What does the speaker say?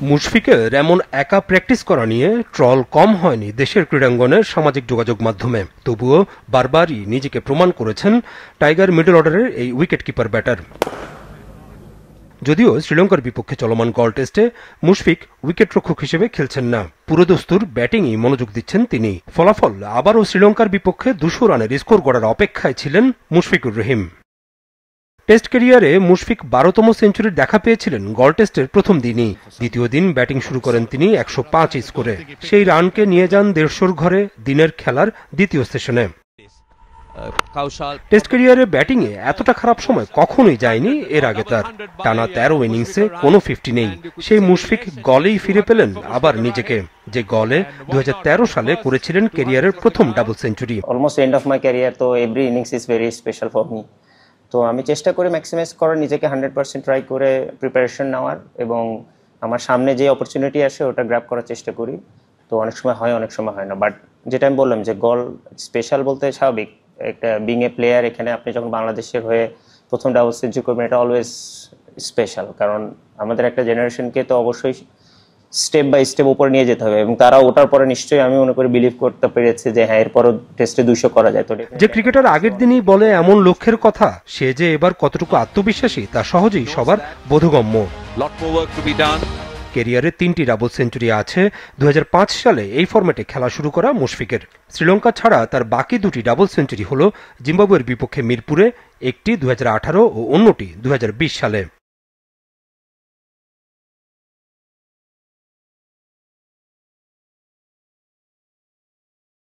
মুশফিকের এমন একা প্র্যাকটিস করা নিয়ে ট্রল কম হয়নি দেশের ক্রীড়াঙ্গনের সামাজিক যোগাযোগ মাধ্যমে। তবুও বারবারই নিজেকে প্রমাণ করেছেন টাইগার মিডল অর্ডারের এই উইকেট কিপার ব্যাটার। যদিও শ্রীলঙ্কার বিপক্ষে চলমান গল টেস্টে মুশফিক উইকেটরক্ষক হিসেবে খেলছেন না, পুরোদস্তুর ব্যাটিংই মনোযোগ দিচ্ছেন তিনি। ফলাফল আবারও শ্রীলঙ্কার বিপক্ষে 200 রানের স্কোর গড়ার অপেক্ষায় ছিলেন মুশফিকুর রহিম। টেস্ট ক্যারিয়ারে মুশফিক 12তম সেঞ্চুরির দেখা পেয়েছিলেন গল টেস্টের প্রথম দিনই। দ্বিতীয় দিন ব্যাটিং শুরু করেন তিনি 105 স্কোরে। সেই রানকে নিয়ে যান 150 ঘরে দিনের খেলার দ্বিতীয় সেশনে। টেস্ট ক্যারিয়ারে ব্যাটিংয়ে এতটা খারাপ সময় কখনোই যায়নি এর আগে তার। টানা 13 ইনিংসে কোনো 50 নেই। সেই মুশফিক গলেই ফিরে পেলেন আবার নিজেকে, যে গলে 2013 সালে করেছিলেন ক্যারিয়ারের প্রথম double century. Almost end of my career, তো every innings is very special for me. তো আমি চেষ্টা করি ম্যাক্সিমাইজ করার, নিজেকে 100% ট্রাই করে প্রিপারেশন নেওয়ার, এবং আমার সামনে যে অপরচুনিটি আসে ওটা গ্র্যাব করার চেষ্টা করি। তো অনেক সময় হয়, অনেক সময় হয় না। বাট যেটা আমি বললাম যে গল স্পেশাল বলতে স্বাভাবিক, একটা বিং এ প্লেয়ার, এখানে আপনি যখন বাংলাদেশের হয়ে প্রথম ডাবল সেঞ্চুরি করবেন, এটা অলওয়েজ স্পেশাল। কারণ আমাদের একটা জেনারেশনকে তো অবশ্যই স্টেপ বাই স্টেপ উপরে নিয়ে যেতে হবে, এবং তারা ওটার পরে নিশ্চয়ই আমি মনে করি বিলিভ করতে পেরেছে যে হ্যাঁ, এরপরও টেস্টে 200 করা যায়। তো যে ক্রিকেটার আগের দিনই বলে এমন লক্ষ্যের কথা, সে যে এবার কতটুকু আত্মবিশ্বাসী তা সহজেই সবার বোধগম্য। ক্যারিয়ারে 3টি ডাবল সেঞ্চুরি আছে 2005 সালে এই ফরম্যাটে খেলা শুরু করা মুশফিকের। শ্রীলঙ্কা ছাড়া তার বাকি 2টি ডাবল সেঞ্চুরি হল জিম্বাবুয়ের বিপক্ষে মিরপুরে, একটি 2018 ও অন্যটি 2020 সালে।